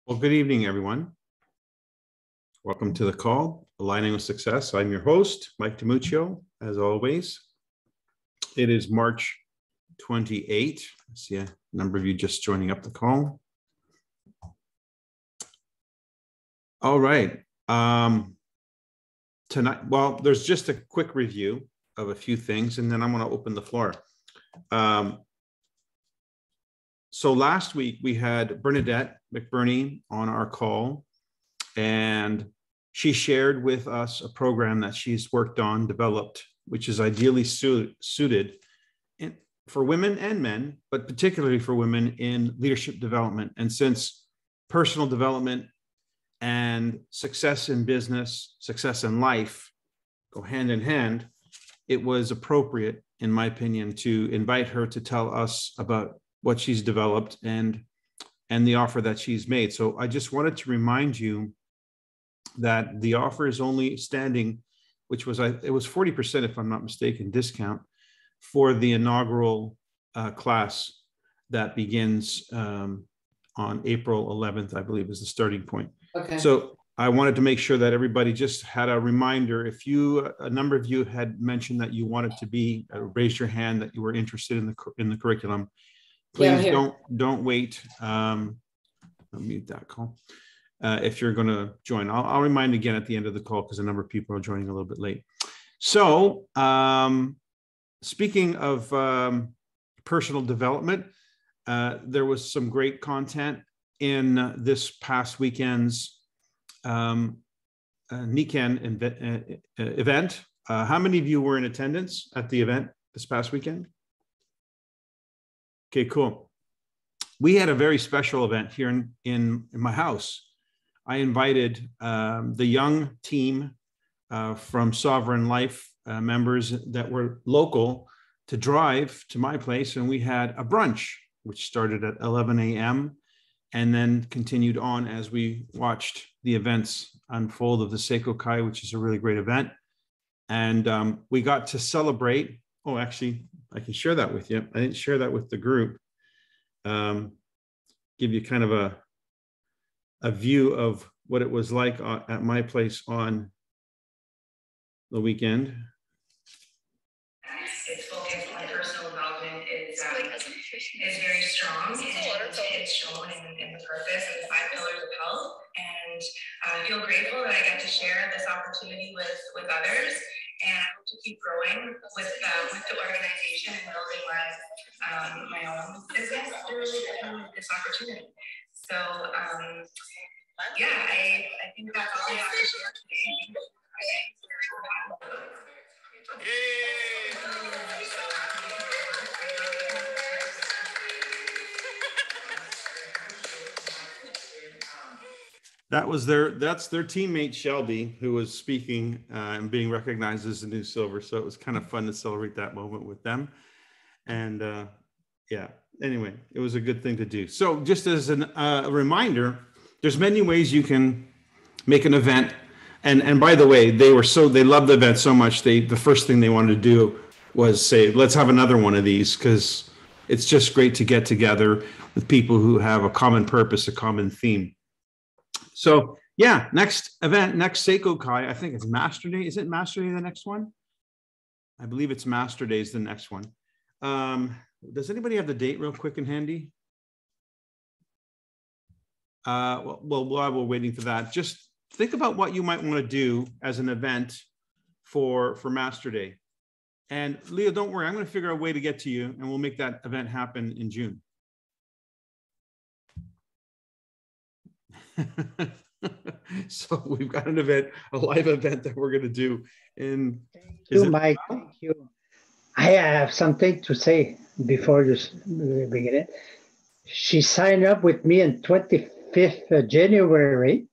Well, good evening, everyone. Welcome to the call, Aligning with Success. I'm your host, Mike DiMuccio, as always. It is March 28. I see a number of you just joining up the call. All right. Tonight, well, there's just a quick review of a few things, and then I'm going to open the floor. So last week we had Bernadette McBurney on our call, and she shared with us a program that she's worked on, developed, which is ideally suited for women and men, but particularly for women in leadership development. And since personal development and success in business, success in life go hand in hand, it was appropriate, in my opinion, to invite her to tell us about what she's developed and the offer that she's made. So I just wanted to remind you that the offer is only standing, which was, it was 40%, if I'm not mistaken, discount for the inaugural class that begins on April 11th, I believe is the starting point. Okay. So I wanted to make sure that everybody just had a reminder. If a number of you had mentioned that you wanted to be, raise your hand that you were interested in the curriculum. Please don't wait. I'll mute that call. If you're going to join, I'll remind again at the end of the call because a number of people are joining a little bit late. So speaking of personal development, there was some great content in this past weekend's NECANN event. How many of you were in attendance at the event this past weekend? Okay, cool. We had a very special event here in my house. I invited the young team from Sovereign Life members that were local to drive to my place, and we had a brunch, which started at 11 a.m. and then continued on as we watched the events unfold of the Seiko Kai, which is a really great event. And we got to celebrate. Oh, actually, I can share that with you. I didn't share that with the group. Give you kind of a view of what it was like at my place on the weekend. Its focus on personal development is very strong, and it's shown in the purpose and the 5 pillars of health. And I feel grateful that I get to share this opportunity with others, and I hope to keep growing with the organization and building my own business through this opportunity. So yeah, I think that's all I have to share today. That's their teammate Shelby, who was speaking and being recognized as the new silver. So it was kind of fun to celebrate that moment with them. And yeah, anyway, it was a good thing to do. So just as a reminder, there's many ways you can make an event. And by the way, they loved the event so much. The first thing they wanted to do was say, let's have another one of these, because it's just great to get together with people who have a common purpose, a common theme. So yeah, next event, next Seiko Kai, I think it's Master Day. Is it Master Day the next one? I believe it's Master Day is the next one. Does anybody have the date real quick and handy? Well, while we're waiting for that, just think about what you might want to do as an event for Master Day. And Leo, don't worry, I'm going to figure out a way to get to you, and we'll make that event happen in June. So we've got an event, a live event that we're going to do in. Thank you, Mike. Thank you. I have something to say before this beginning. She signed up with me on 25th January,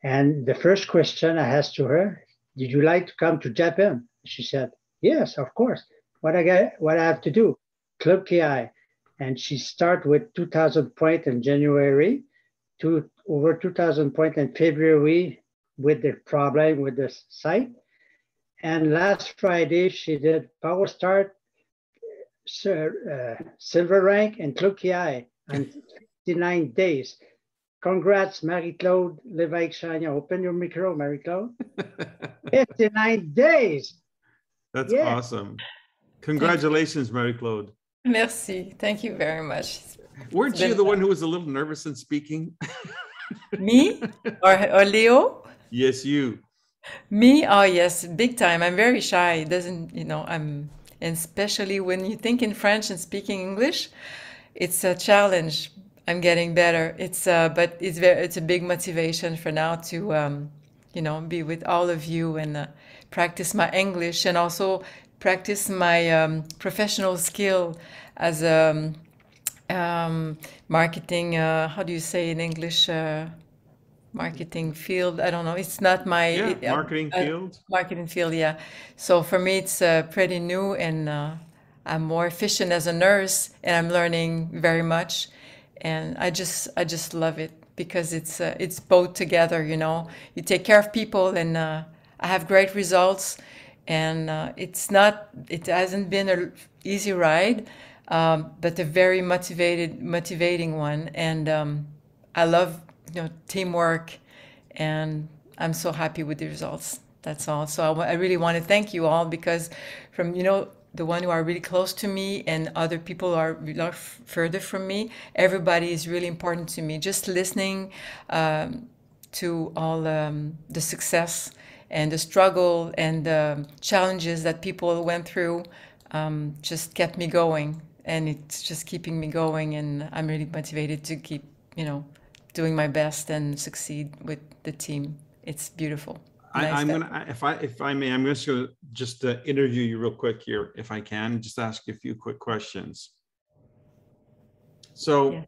and the first question I asked to her, "Did you like to come to Japan?" She said, "Yes, of course. What I have to do?" Club KI, and she started with 2,000 points in January, to over 2,000 points in February with the problem with the site. And last Friday, she did Power Start, Silver Rank, and Club KI in 59 days. Congrats, Marie-Claude Lévesque-Chagnon. Open your micro, Marie-Claude. 59 days. That's awesome. Congratulations, Marie-Claude. Merci. Thank you very much. Weren't you the one who was a little nervous in speaking? Me or Leo? Yes, you. Me? Oh, yes, big time. I'm very shy. It doesn't, you know, and especially when you think in French and speaking English, it's a challenge. I'm getting better. But it's a big motivation for now to, you know, be with all of you and practice my English and also practice my professional skill as a marketing. How do you say in English? Marketing field. I don't know. It's not my marketing field. Marketing field, yeah. So for me, it's pretty new, and I'm more efficient as a nurse, and I'm learning very much, and I just love it because it's both together. You know, you take care of people, and I have great results, and it hasn't been an easy ride, but a very motivating one, and I love, you know, teamwork, and I'm so happy with the results. That's all. So I really want to thank you all, because from, you know, the one who are really close to me and other people who are a lot further from me, everybody is really important to me. Just listening to all the success and the struggle and the challenges that people went through just kept me going, and it's just keeping me going, and I'm really motivated to keep, you know, doing my best and succeed with the team. It's beautiful. I'm gonna, if I may, I'm just gonna interview you real quick here, if I can, just ask you a few quick questions. So,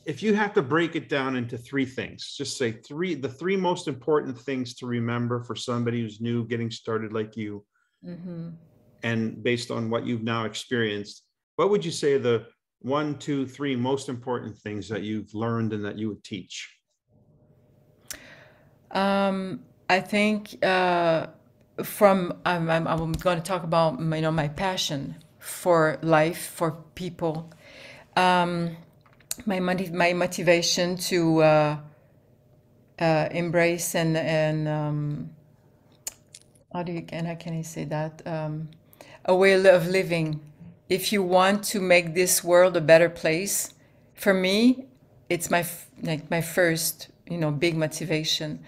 if you have to break it down into three things, just say the three most important things to remember for somebody who's new, getting started like you, and based on what you've now experienced, what would you say the 1, 2, 3 most important things that you've learned and that you would teach? I think I'm going to talk about, you know, my passion for life, for people, my motivation to embrace and how can I say that, a way of living. If you want to make this world a better place, for me, it's my first, you know, big motivation.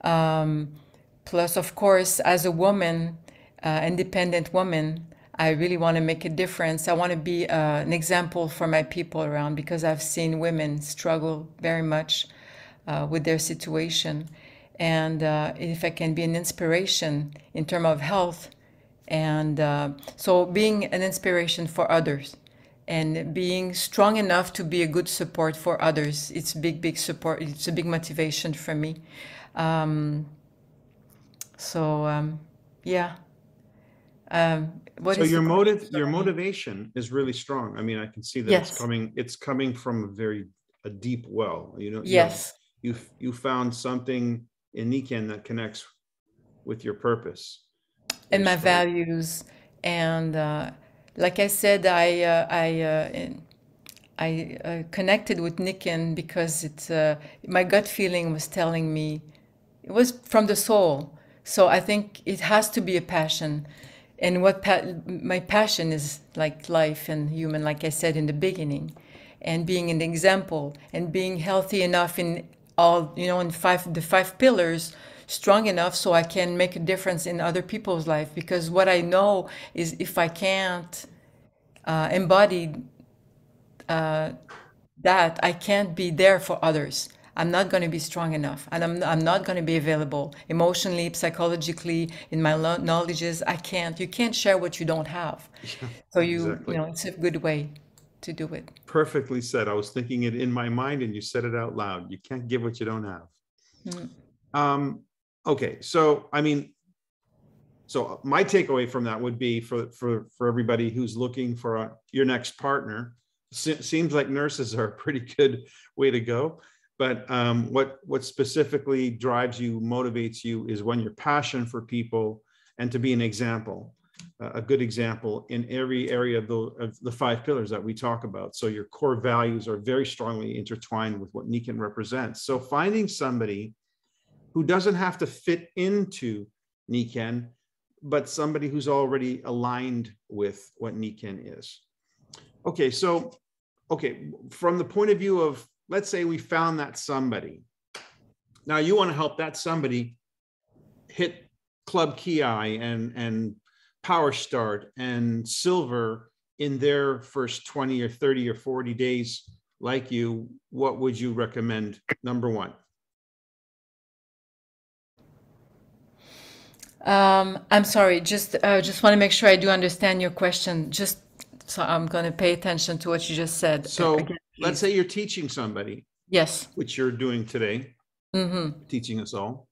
Plus, of course, as a woman, independent woman, I really want to make a difference. I want to be an example for my people around, because I've seen women struggle very much with their situation. And if I can be an inspiration in terms of health, and so being an inspiration for others and being strong enough to be a good support for others, it's big support. It's a big motivation for me. Yeah. So your motivation is really strong. I mean, I can see that it's coming from a deep well, you know. Yes. You found something in Niken that connects with your purpose and my values, and like I said, I connected with Niken because my gut feeling was telling me it was from the soul. So I think it has to be a passion, and my passion is like life and human, like I said in the beginning, and being an example and being healthy enough in all, you know, in the 5 pillars, strong enough so I can make a difference in other people's life. Because what I know is if I can't embody that, I can't be there for others. I'm not going to be strong enough, and I'm not going to be available emotionally, psychologically, in my knowledges. You can't share what you don't have. So you know, it's a good way to do it. Perfectly said. I was thinking it in my mind and you said it out loud. You can't give what you don't have. Okay. So, I mean, so my takeaway from that would be for everybody who's looking for your next partner, seems like nurses are a pretty good way to go. But what specifically drives you, motivates you, is when your passion for people and to be an example. a good example in every area of the 5 pillars that we talk about. So your core values are very strongly intertwined with what Nikken represents. So finding somebody who doesn't have to fit into Nikken, but somebody who's already aligned with what Nikken is. Okay, so, from the point of view of, let's say we found that somebody. Now you want to help that somebody hit Club Ki and Power Start and Silver in their first 20 or 30 or 40 days like you. What would you recommend? Number one. I'm sorry, just want to make sure I do understand your question. Just so I'm going to pay attention to what you just said. So again, let's say you're teaching somebody. Yes. Which you're doing today, teaching us all.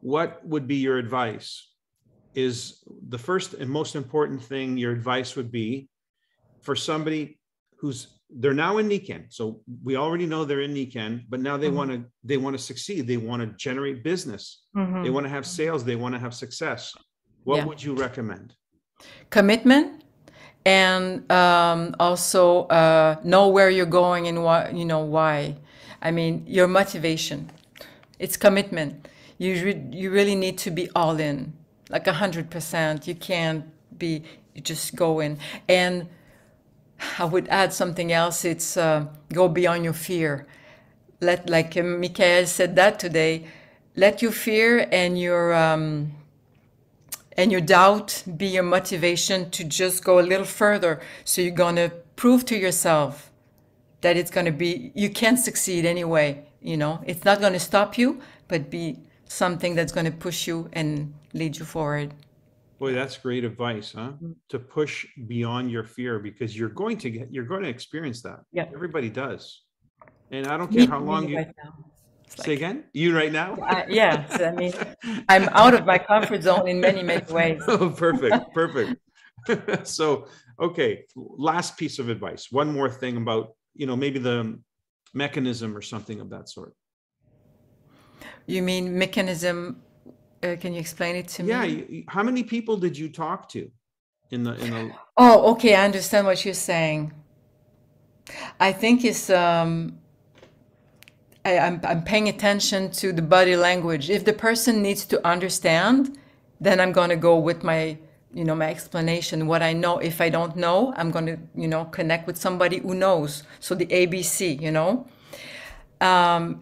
What would be your advice? Is the first and most important thing your advice would be for somebody they're now in Nikken. So we already know they're in Nikken, but now they want to succeed. They want to generate business. They want to have sales. They want to have success. What would you recommend? Commitment, and also know where you're going and why. I mean, your motivation. It's commitment. You really need to be all in, like 100%. You can't be just going. And I would add something else. It's go beyond your fear. Like Michael said that today, let your fear and your doubt be your motivation to just go a little further. So you're going to prove to yourself that you can succeed anyway. It's not going to stop you, but be something that's going to push you and lead you forward. Boy, that's great advice, huh? To push beyond your fear, because you're going to experience that. Yeah. Everybody does. And I don't care how long you right now. Say again? You right now? Yeah. So, I mean, I'm out of my comfort zone in many, many ways. Oh, perfect. So, okay, last piece of advice. One more thing about, maybe the mechanism or something of that sort. You mean mechanism? Can you explain it to me? Yeah. How many people did you talk to in the? Oh, okay. I understand what you're saying. I think it's I'm paying attention to the body language. If the person needs to understand, then I'm going to go with my my explanation, what I know. If I don't know, I'm going to connect with somebody who knows. So the ABC,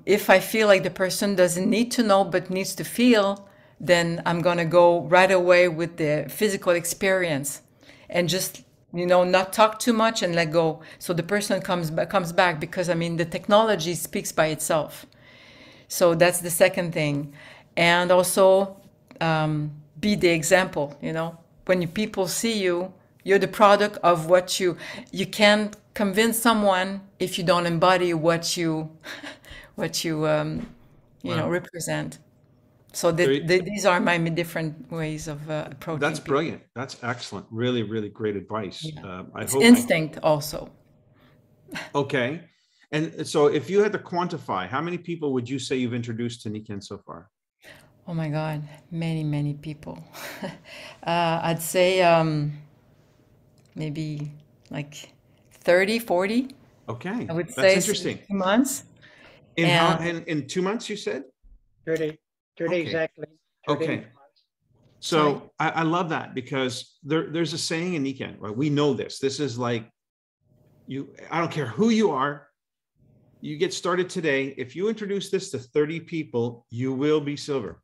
If I feel like the person doesn't need to know but needs to feel, then I'm going to go right away with the physical experience and just, not talk too much and let go. So the person comes back because, the technology speaks by itself. So that's the second thing. And also be the example, When people see you, you're the product of what you can't convince someone if you don't embody what you represent. So these are my different ways of approaching. That's people. Brilliant. That's excellent. Really, really great advice. Yeah. It's instinct also. Okay. And so if you had to quantify, how many people would you say you've introduced to Nikken so far? Oh my God, many, many people. I'd say maybe like 30, 40. Okay. I would That's say interesting. 2 months. In 2 months, you said? 30 okay. Exactly. 30 okay. Months. So I love that, because there's a saying in Nikken, right? We know this. This is like, I don't care who you are. You get started today. If you introduce this to 30 people, you will be silver.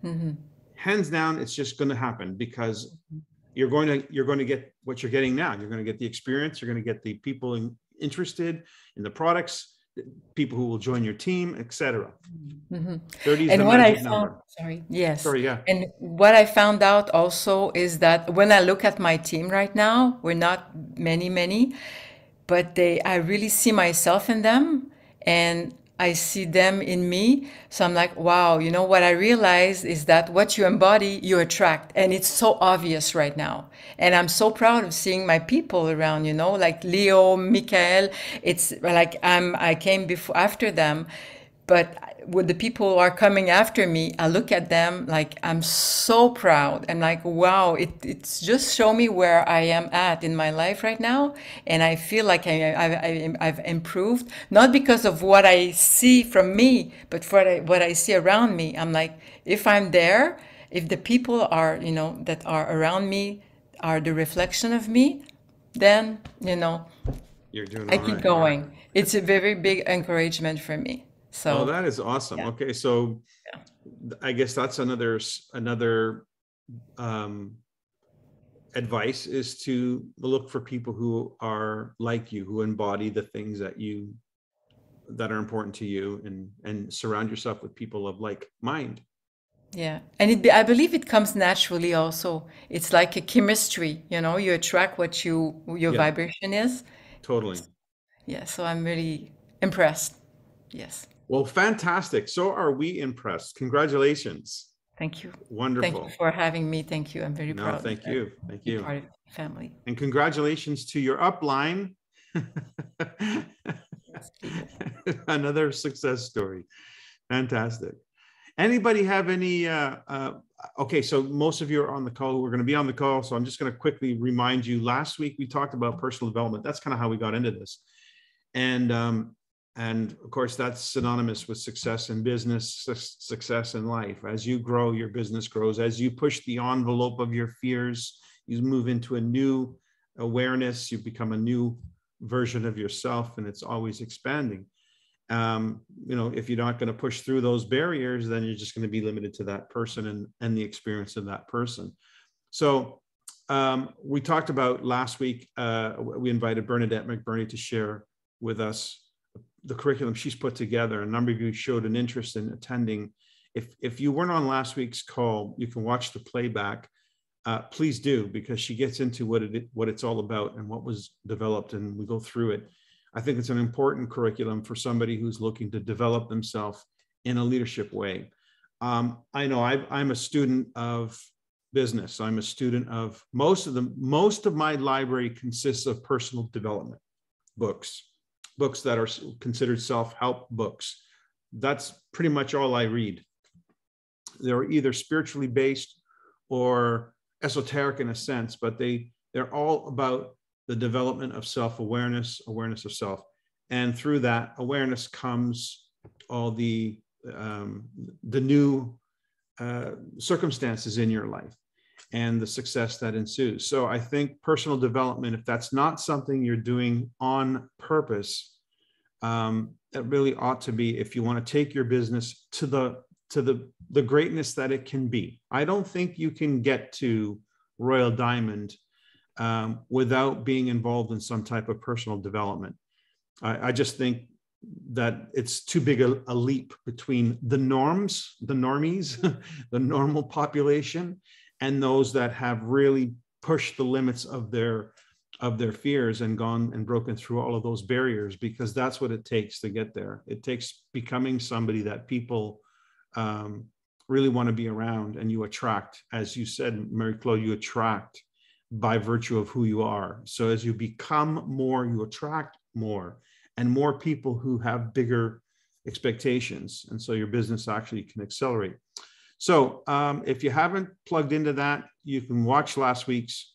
Mm-hmm. Hands down, it's just going to happen, because you're going to get what you're getting now. You're going to get the experience. You're going to get the people interested in the products, people who will join your team, etc. Mm-hmm. 30 is and the what magic I number. found, sorry, yes, sorry, yeah. And what I found out also is that when I look at my team right now, we're not many, but I really see myself in them, and I see them in me. So I'm like, wow, what I realize is that what you embody, you attract. And it's so obvious right now. And I'm so proud of seeing my people around, like Leo, Michael. It's like I came after them. But with the people who are coming after me, I look at them like I'm so proud. I'm like, wow, it's just show me where I am at in my life right now. And I feel like I've improved, not because of what I see from me, but for what I see around me. I'm like, if I'm there, if the people are, you know, that are around me are the reflection of me, then, you know, You're doing I all keep right. going. It's a very big encouragement for me. Oh, So, that is awesome. yeah. Okay, so I guess that's another advice is to look for people who are like you, who embody the things that are important to you, and surround yourself with people of like mind. Yeah. And I believe it comes naturally also. It's like a chemistry, you know, you attract what your Yeah, vibration is. totally. Yeah. So I'm really impressed. Yes. Well, fantastic. So are we impressed. Congratulations. Thank you. Thank you Wonderful. for having me. Thank you. I'm very No, proud thank to you. Thank be you. part of the family. And congratulations to your upline. Yes, Peter. Another success story. Fantastic. Anybody have any, okay, so most of you are on the call. We're going to be on the call. So I'm just going to quickly remind you, last week we talked about personal development. That's kind of how we got into this. And of course, that's synonymous with success in business, success in life. As you grow, your business grows. As you push the envelope of your fears, you move into a new awareness, you become a new version of yourself, and it's always expanding. You know, if you're not going to push through those barriers, then you're just going to be limited to that person and the experience of that person. So we talked about last week, we invited Bernadette McBurney to share with us the curriculum she's put together. A number of you showed an interest in attending. If you weren't on last week's call, you can watch the playback. Please do, because she gets into what it's all about and what was developed, and we go through it. I think it's an important curriculum for somebody who's looking to develop themselves in a leadership way. I know I'm a student of business. I'm a student of most of my library consists of personal development books that are considered self-help books. That's pretty much all I read. They're either spiritually based or esoteric in a sense, but they're all about the development of self-awareness, awareness of self. And through that awareness comes all the new circumstances in your life and the success that ensues. So I think personal development, if that's not something you're doing on purpose, it really ought to be, if you want to take your business to the greatness that it can be. I don't think you can get to Royal Diamond without being involved in some type of personal development. I just think that it's too big a leap between the normies, the normal population, and those that have really pushed the limits of their fears and gone and broken through all of those barriers, because that's what it takes to get there. It takes becoming somebody that people really want to be around, and you attract, as you said, Marie-Claude, you attract by virtue of who you are. So as you become more, you attract more and more people who have bigger expectations. And so your business actually can accelerate. So if you haven't plugged into that, you can watch last week's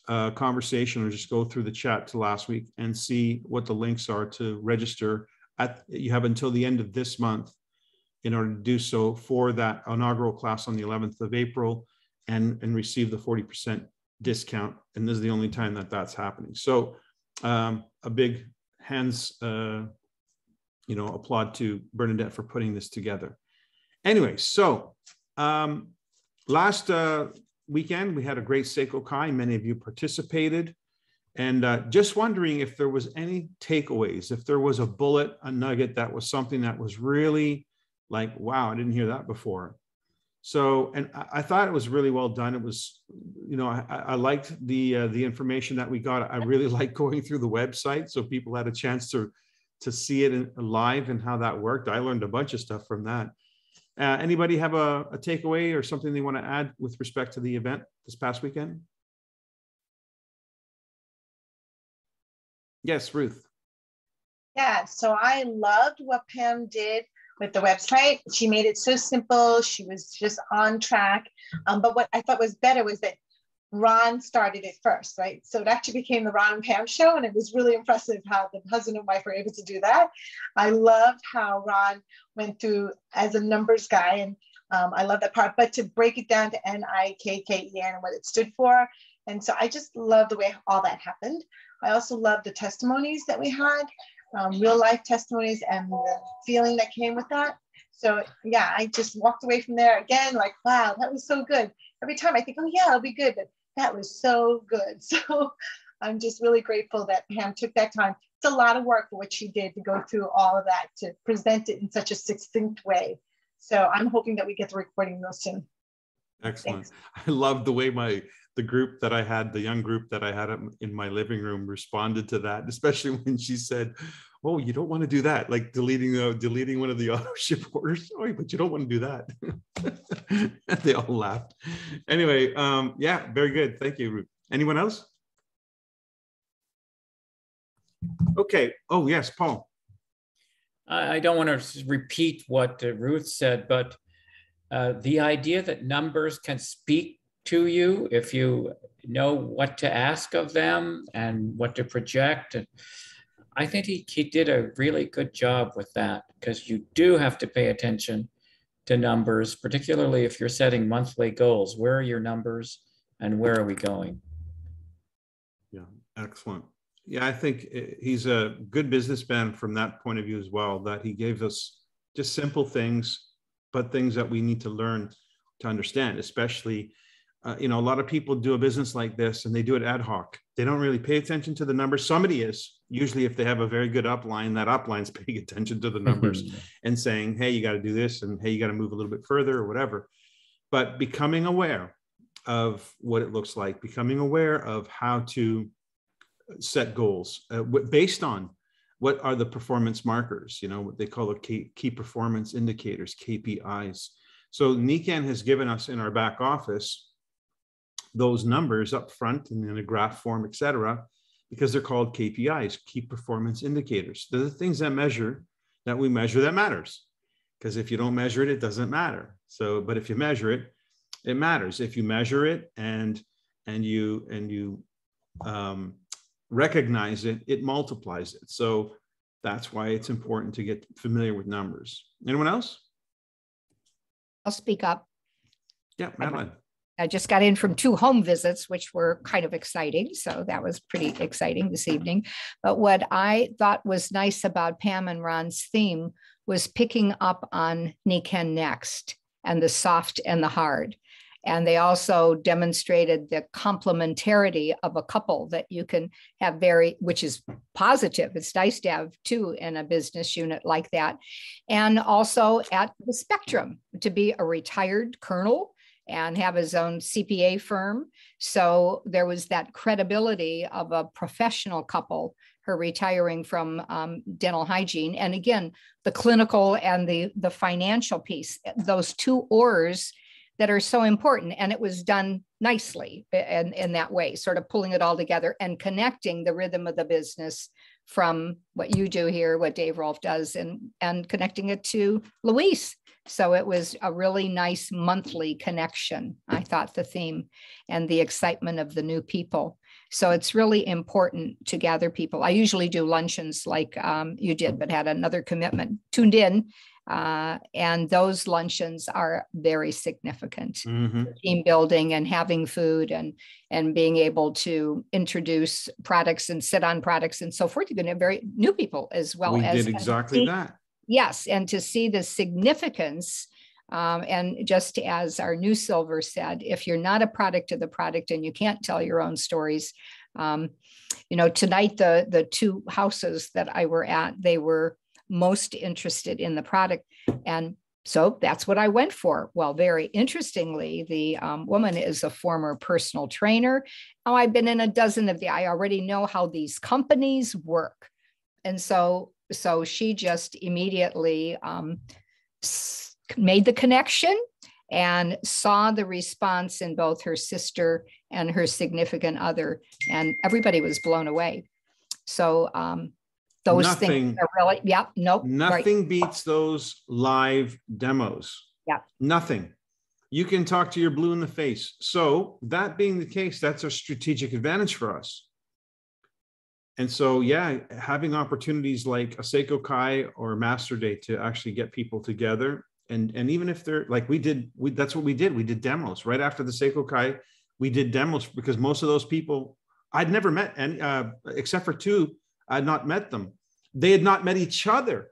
conversation or just go through the chat to last week and see what the links are to register. You have until the end of this month in order to do so for that inaugural class on the 11th of April and receive the 40% discount. And this is the only time that that's happening. So a big hands, applaud to Bernadette for putting this together. Anyway, so last weekend, we had a great Seiko Kai. Many of you participated. And just wondering if there was any takeaways, if there was a bullet, a nugget that was something that was really like, wow, I didn't hear that before. So, and I thought it was really well done. It was, I liked the information that we got. I really liked going through the website, so people had a chance to see it live and how that worked. I learned a bunch of stuff from that. Anybody have a takeaway or something they want to add with respect to the event this past weekend? Yes, Ruth. Yeah, so I loved what Pam did with the website. She made it so simple. She was just on track. But what I thought was better was that Ron started it first, right? So it actually became the Ron and Pam show, and it was really impressive how the husband and wife were able to do that. I loved how Ron went through as a numbers guy, and I love that part, but to break it down to NIKKEN and what it stood for. And so I just love the way all that happened. I also love the testimonies that we had, real life testimonies, and the feeling that came with that. So yeah, I just walked away from there again, like, wow, that was so good. Every time I think, oh yeah, it'll be good, but that was so good. So I'm just really grateful that Pam took that time. It's a lot of work for what she did to go through all of that, to present it in such a succinct way. So I'm hoping that we get the recording real soon. Excellent. Thanks. I love the way the group that I had, the young group that I had in my living room responded to that, especially when she said, oh, you don't want to do that, like deleting one of the auto ship orders. Oh, but you don't want to do that. They all laughed. Anyway, yeah, very good. Thank you, Ruth. Anyone else? Okay. Oh, yes, Paul. I don't want to repeat what Ruth said, but the idea that numbers can speak to you if you know what to ask of them and what to project. And I think he did a really good job with that, because you do have to pay attention to numbers, particularly if you're setting monthly goals. Where are your numbers and where are we going? Yeah, excellent. Yeah, I think he's a good businessman from that point of view as well, that he gave us just simple things, but things that we need to learn to understand, especially, a lot of people do a business like this and they do it ad hoc. They don't really pay attention to the numbers. Somebody is, usually if they have a very good upline, that upline's paying attention to the numbers and saying, hey, you got to do this, and hey, you got to move a little bit further or whatever. But becoming aware of what it looks like, becoming aware of how to set goals based on what are the performance markers, what they call the key performance indicators, KPIs. So Nikan has given us in our back office those numbers up front and in a graph form, et cetera, because they're called KPIs, key performance indicators. They're the things that we measure that matters. Because if you don't measure it, it doesn't matter. So, but if you measure it, it matters. If you measure it and you recognize it, it multiplies it. So that's why it's important to get familiar with numbers. Anyone else? I'll speak up. Yeah, Madeline. I just got in from 2 home visits, which were kind of exciting. So that was pretty exciting this evening. But what I thought was nice about Pam and Ron's theme was picking up on Nikan Next and the soft and the hard. And they also demonstrated the complementarity of a couple that you can have which is positive. It's nice to have 2 in a business unit like that. And also at the spectrum, to be a retired colonel and have his own CPA firm. So there was that credibility of a professional couple, her retiring from dental hygiene. And again, the clinical and the financial piece, those 2 oars that are so important. And it was done nicely in that way, sort of pulling it all together and connecting the rhythm of the business from what you do here, what Dave Rolfe does, and connecting it to Luis. So it was a really nice monthly connection, I thought, the theme and the excitement of the new people. So it's really important to gather people. I usually do luncheons like you did, but had another commitment, tuned in. And those luncheons are very significant. Mm-hmm. Team building and having food and being able to introduce products and sit on products and so forth. You're going to have very new people as well. We did exactly that. Yes, and to see the significance, and just as our new Silver said, if you're not a product of the product and you can't tell your own stories, tonight the 2 houses that I were at, they were most interested in the product, and so that's what I went for. Well, very interestingly, the woman is a former personal trainer. Oh, I've been in a dozen of I already know how these companies work, and so she just immediately made the connection and saw the response in both her sister and her significant other, and everybody was blown away. So those nothing, things are really, yeah, nope. Nothing right. beats those live demos. Yeah. Nothing. You can talk to your blue in the face. So that being the case, that's a strategic advantage for us. And so, yeah, having opportunities like a Seiko Kai or Master Day to actually get people together. And even if they're like that's what we did. We did demos right after the Seiko Kai. We did demos because most of those people I'd never met, and except for two, I'd not met them. They had not met each other.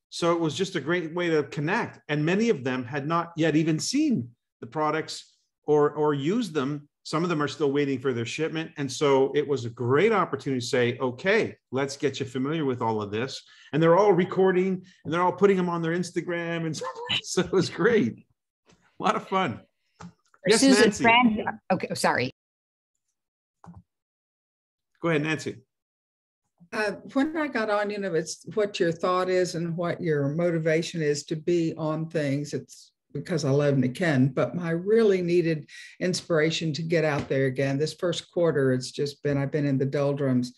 So it was just a great way to connect. And many of them had not yet even seen the products or used them. Some of them are still waiting for their shipment. And so it was a great opportunity to say, okay, let's get you familiar with all of this. And they're all recording and they're all putting them on their Instagram. And so it was great. A lot of fun. Yes, Susan Nancy. Okay, sorry. Go ahead, Nancy. When I got on, it's what your thought is and what your motivation is to be on things. It's because I love Niken, but my really needed inspiration to get out there again. This first quarter, I've been in the doldrums.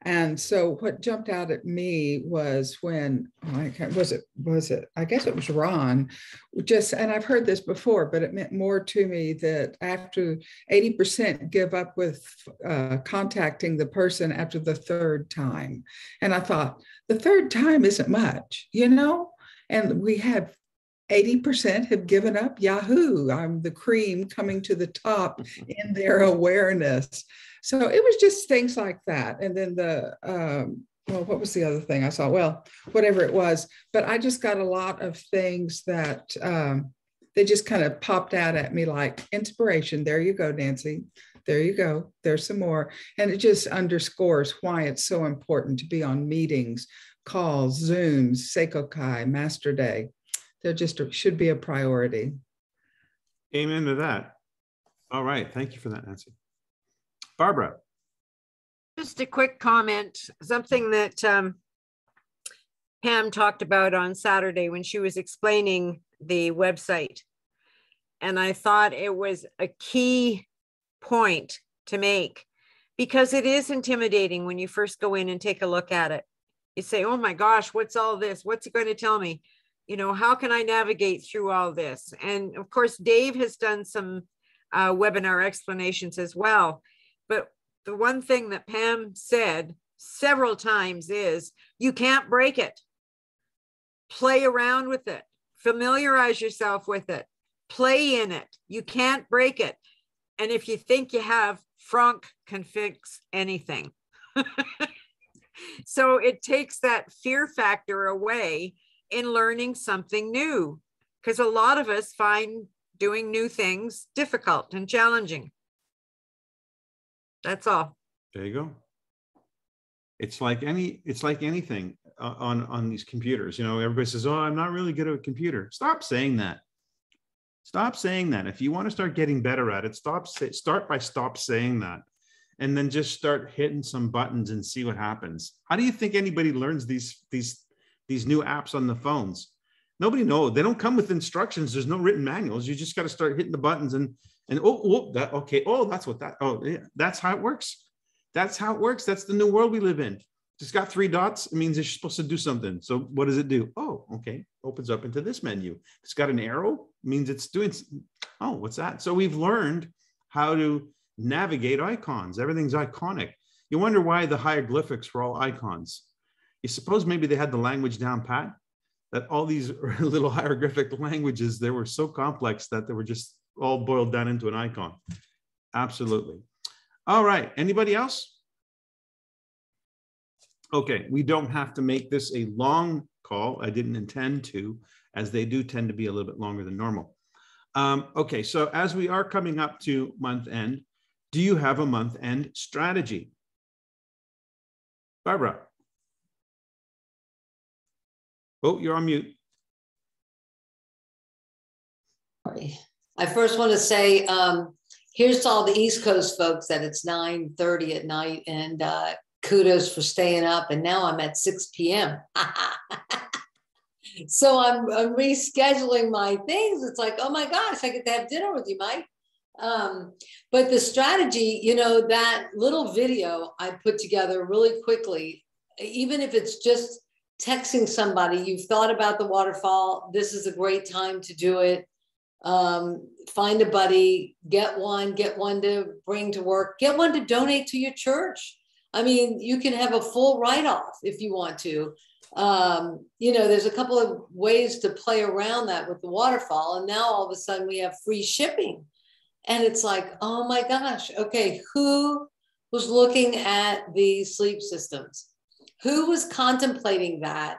And so what jumped out at me was when, I guess it was Ron, and I've heard this before, but it meant more to me that after 80% give up with contacting the person after the third time. And I thought, the third time isn't much, and we have 80% have given up. Yahoo! I'm the cream coming to the top in their awareness. So it was just things like that. And then what was the other thing I saw? Well, whatever it was, but I just got a lot of things that they just kind of popped out at me like inspiration. There you go, Nancy. There you go. There's some more. And it just underscores why it's so important to be on meetings, calls, Zooms, Seiko Kai, Master Day. There just should be a priority. Amen to that. All right. Thank you for that, Nancy. Barbara. Just a quick comment, something that Pam talked about on Saturday when she was explaining the website. And I thought it was a key point to make because it is intimidating when you first go in and take a look at it. You say, oh my gosh, what's all this? What's it going to tell me? How can I navigate through all this? And of course, Dave has done some webinar explanations as well. But the one thing that Pam said several times is you can't break it. Play around with it. Familiarize yourself with it. Play in it. You can't break it. And if you think you have, Franck can fix anything. So it takes that fear factor away in learning something new, because a lot of us find doing new things difficult and challenging. That's all. There you go. It's like anything on these computers. Everybody says, "Oh, I'm not really good at a computer." Stop saying that. Stop saying that. If you want to start getting better at it, start by saying that, and then just start hitting some buttons and see what happens. How do you think anybody learns these new apps on the phones? Nobody knows. They don't come with instructions. There's no written manuals. You just got to start hitting the buttons and that's what that. Oh, yeah, that's how it works. That's how it works. That's the new world we live in. It's got 3 dots. It means you're supposed to do something. So what does it do? Oh, okay. Opens up into this menu. It's got an arrow. Means it's doing. Oh, what's that? So we've learned how to navigate icons. Everything's iconic. You wonder why the hieroglyphics were all icons. You suppose maybe they had the language down pat, that all these little hieroglyphic languages, they were so complex that they were just all boiled down into an icon. Absolutely. All right. Anybody else? Okay. We don't have to make this a long call. I didn't intend to, as they do tend to be a little bit longer than normal. Okay. So as we are coming up to month end, do you have a month end strategy? Barbara. Oh, you're on mute. Sorry. I first want to say, here's to all the East Coast folks that it's 9:30 at night, and kudos for staying up. And now I'm at 6 p.m. So I'm rescheduling my things. It's like, oh my gosh, I get to have dinner with you, Mike. But the strategy, that little video I put together really quickly even if it's just texting somebody, you've thought about the waterfall, this is a great time to do it. Find a buddy, get one to bring to work, get one to donate to your church. I mean, you can have a full write-off if you want to. There's a couple of ways to play around that with the waterfall. And now all of a sudden we have free shipping. And it's like, oh my gosh, okay, who was looking at the sleep systems? Who was contemplating that?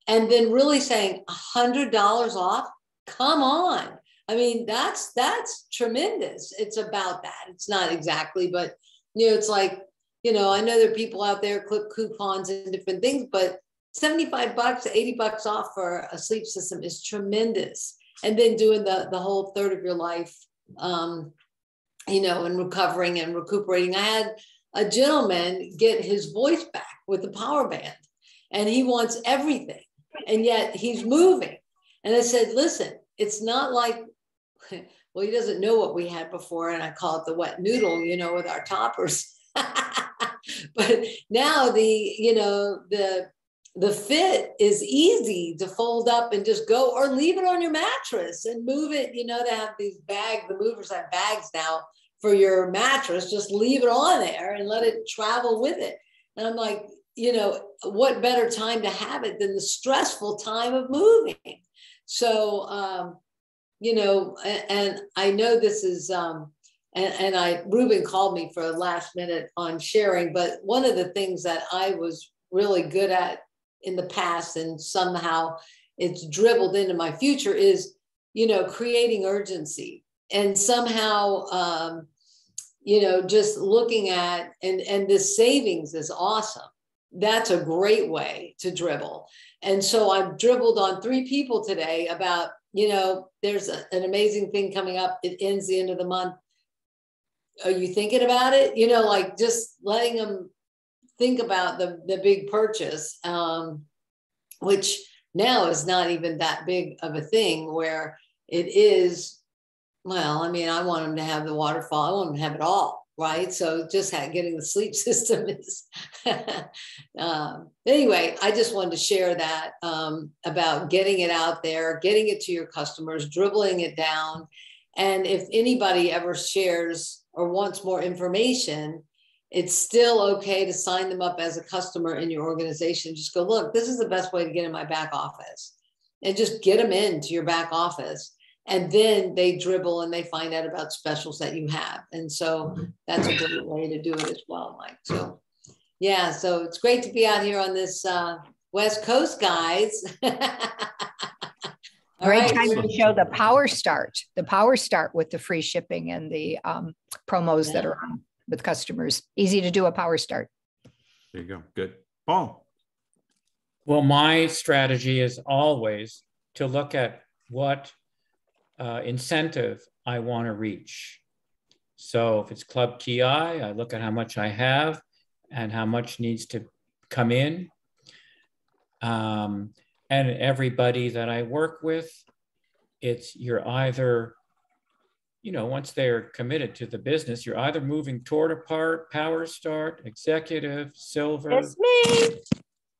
And then really saying $100 off? Come on. I mean, that's tremendous. It's about that. It's not exactly, but it's like, I know there are people out there clip coupons and different things, but $75, $80 off for a sleep system is tremendous. And then doing the whole third of your life, and recovering and recuperating. I had a gentleman get his voice back with the power band, and he wants everything, and yet he's moving. And I said, listen, it's not like, well, he doesn't know what we had before, and I call it the wet noodle, with our toppers. But now the fit is easy to fold up and just go, or leave it on your mattress and move it. They have these bags, the movers have bags now for your mattress. Just leave it on there and let it travel with it. And I'm like, what better time to have it than the stressful time of moving? So, and I know this is, Ruben called me for a last minute on sharing, but one of the things that I was really good at in the past, and somehow it's dribbled into my future, is, creating urgency, and somehow, just looking at, and this savings is awesome. That's a great way to dribble. And so I've dribbled on 3 people today about, there's an amazing thing coming up. It ends the end of the month. Are you thinking about it? Like just letting them think about the big purchase, which now is not even that big of a thing, where it is, well, I mean, I want them to have the waterfall. I want them to have it all, right? So just getting the sleep system is, anyway, I just wanted to share that about getting it out there, getting it to your customers, dribbling it down. And if anybody ever shares or wants more information, it's still okay to sign them up as a customer in your organization. Just go, look, this is the best way to get in my back office, and just get them into your back office. And then they dribble and they find out about specials that you have. And so that's a great way to do it as well, Mike. So yeah, so it's great to be out here on this West Coast, guys. Great time to show the power start with the free shipping and the promos that are on with customers. Easy to do a power start. There you go. Good. Paul. Well, my strategy is always to look at what incentive I want to reach. So if it's Club Ki, I look at how much I have and how much needs to come in. And everybody that I work with, you're either, once they're committed to the business, you're either moving toward a power start, executive, silver. It's me.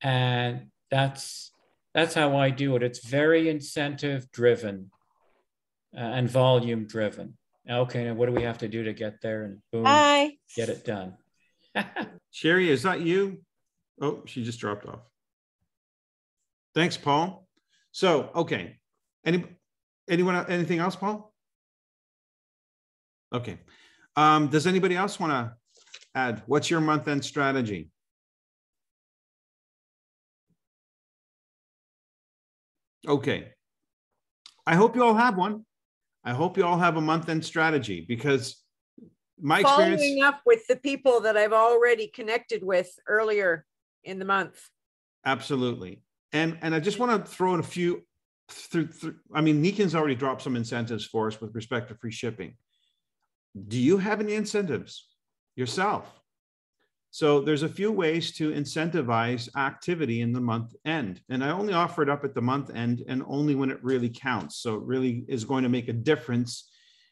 And that's how I do it. It's very incentive driven and volume driven. Okay, now what do we have to do to get there? And boom, get it done. Sherry, is that you? Oh, she just dropped off. Thanks, Paul. So, okay. Anyone, anything else, Paul? Okay. Does anybody else want to add? What's your month-end strategy? Okay. I hope you all have one. I hope you all have a month-end strategy, because my experience— Following up with the people that I've already connected with earlier in the month. Absolutely. And I just want to throw in a few I mean, Nikan's already dropped some incentives for us with respect to free shipping. Do you have any incentives yourself? So there's a few ways to incentivize activity in the month end. And I only offer it up at the month end and only when it really counts. So it really is going to make a difference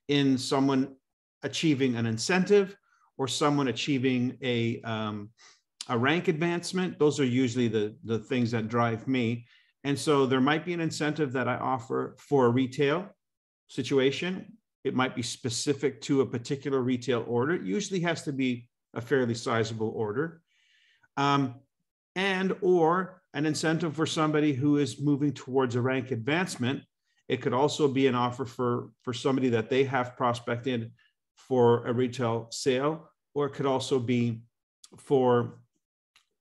in someone achieving an incentive or someone achieving a a rank advancement. Those are usually the things that drive me. And so there might be an incentive that I offer for a retail situation. It might be specific to a particular retail order. It usually has to be a fairly sizable order. And or an incentive for somebody who is moving towards a rank advancement. It could also be an offer for somebody that they have prospected for a retail sale, or it could also be for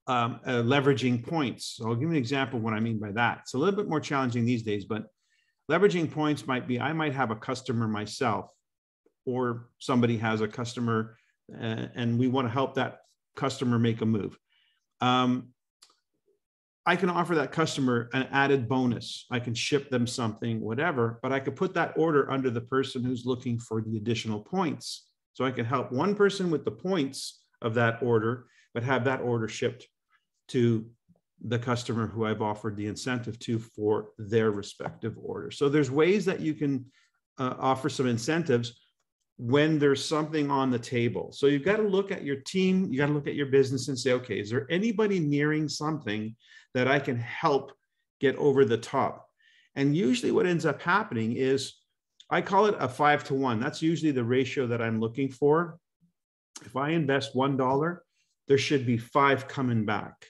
leveraging points. So I'll give you an example of what I mean by that. It's a little bit more challenging these days, but leveraging points might be, I might have a customer myself, or somebody has a customer and we want to help that customer make a move. I can offer that customer an added bonus. I can ship them something, whatever, but I could put that order under the person who's looking for the additional points. So I can help one person with the points of that order, but have that order shipped to the customer who I've offered the incentive to for their respective order. So there's ways that you can offer some incentives when there's something on the table. So you've got to look at your team, you got to look at your business and say, okay, is there anybody nearing something that I can help get over the top? And usually what ends up happening is, I call it a 5-to-1. That's usually the ratio that I'm looking for. If I invest $1, there should be 5 coming back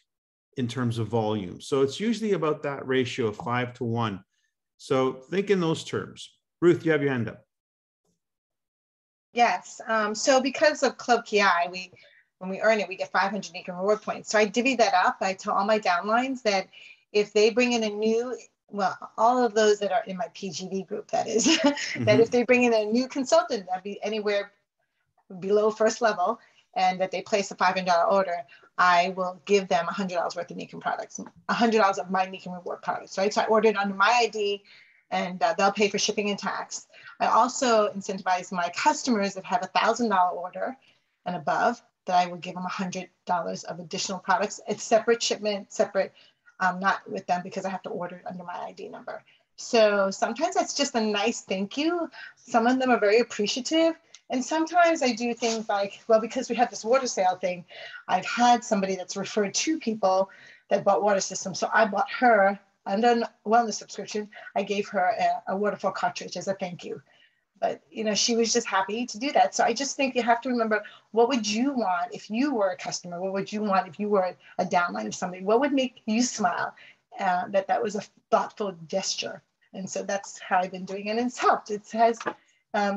in terms of volume. So it's usually about that ratio of 5-to-1. So think in those terms. Ruth, you have your hand up. Yes. So because of Club Ki, when we earn it, we get 500 Nikken reward points. So I divvy that up. I tell all my downlines that if they bring in a new, well, all of those that are in my PGV group, that is, that if they bring in a new consultant, that'd be anywhere below first level, and that they place a $500 order, I will give them $100 worth of Nikken products, $100 of my Nikken reward products, right? So I ordered under my ID, and they'll pay for shipping and tax. I also incentivize my customers that have a $1,000 order and above, that I would give them $100 of additional products. It's separate shipment, separate, not with them because I have to order it under my ID number. So sometimes that's just a nice thank you. Some of them are very appreciative. And sometimes I do things like, well, because we have this water sale thing, I've had somebody that's referred 2 people that bought water systems. So I bought her, under a wellness subscription, I gave her a waterfall cartridge as a thank you. But, you know, she was just happy to do that. So I just think you have to remember, what would you want if you were a customer? What would you want if you were a downline of somebody? What would make you smile? That was a thoughtful gesture. And so that's how I've been doing it. And it's helped. It has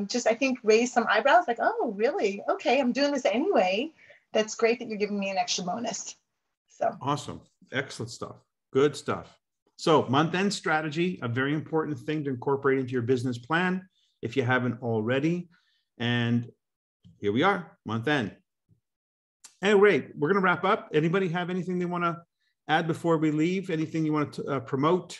just, I think, raised some eyebrows like, oh, really? Okay, I'm doing this anyway. That's great that you're giving me an extra bonus. So awesome. Excellent stuff. Good stuff. So month-end strategy, a very important thing to incorporate into your business plan if you haven't already. And here we are, month end. Anyway, we're going to wrap up. Anybody have anything they want to add before we leave? Anything you want to promote?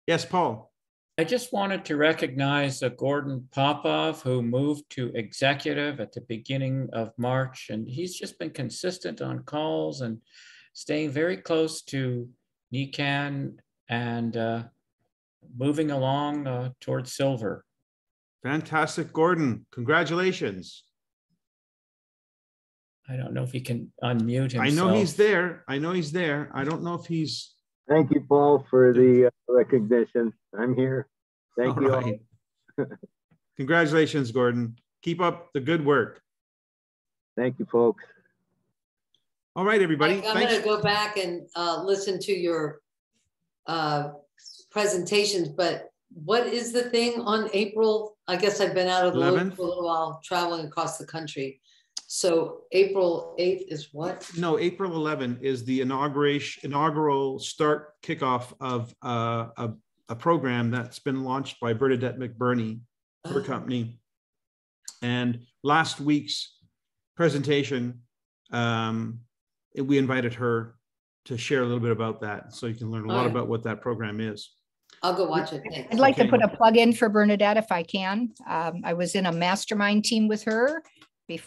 Yes, Paul. I just wanted to recognize Gordon Popov, who moved to executive at the beginning of March, and he's just been consistent on calls and staying very close to Nikken and moving along towards silver. Fantastic, Gordon. Congratulations. I don't know if he can unmute himself. I know he's there. I know he's there. I don't know if he's... Thank you, Paul, for the recognition. I'm here. Thank you all. Congratulations, Gordon. Keep up the good work. Thank you, folks. All right, everybody. I'm going to go back and listen to your presentations, but what is the thing on April? I guess I've been out of the loop for a little while, traveling across the country. So April 8th is what? No, April 11 is the inaugural start kickoff of a program that's been launched by Bernadette McBurney, her company. And last week's presentation, we invited her to share a little bit about that, so you can learn a lot about what that program is. I'll go watch it. I'd like to put a plug in for Bernadette if I can. I was in a mastermind team with her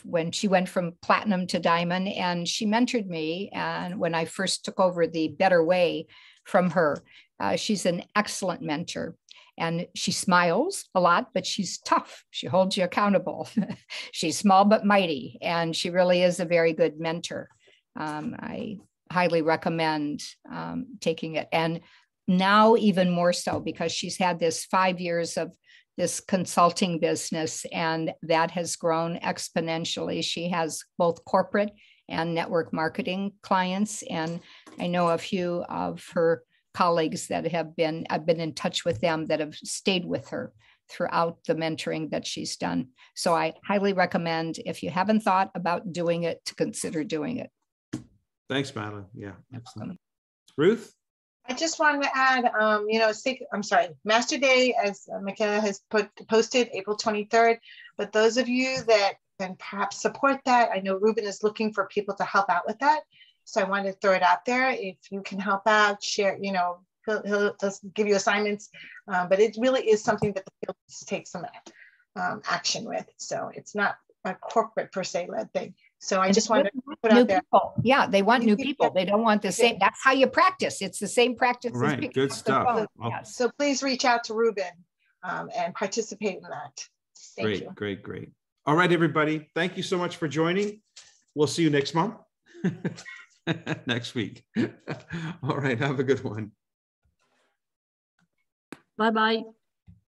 when she went from platinum to diamond, and she mentored me. And when I first took over the Better Way from her, she's an excellent mentor. And she smiles a lot, but she's tough. She holds you accountable. She's small but mighty, and she really is a very good mentor. I highly recommend taking it. And now even more so, because she's had this 5 years of this consulting business, and that has grown exponentially. She has both corporate and network marketing clients. And I know a few of her colleagues that I've been in touch with them that have stayed with her throughout the mentoring that she's done. So I highly recommend, if you haven't thought about doing it, to consider doing it. Thanks, Madeline. Yeah, excellent. Ruth? I just wanted to add, Master Day, as McKenna has posted, April 23rd. But those of you that can perhaps support that, I know Ruben is looking for people to help out with that. So I wanted to throw it out there. If you can help out, share, he'll give you assignments. But it really is something that the field needs to take some action with. So it's not a corporate per se led thing. So I just wanted to put out there. People. Yeah, they want new people. They don't want the same. That's how you practice. It's the same practice. Right, good stuff. Yes. So please reach out to Ruben and participate in that. Thank you. Great. All right, everybody. Thank you so much for joining. We'll see you next month. Next week. All right, have a good one. Bye-bye.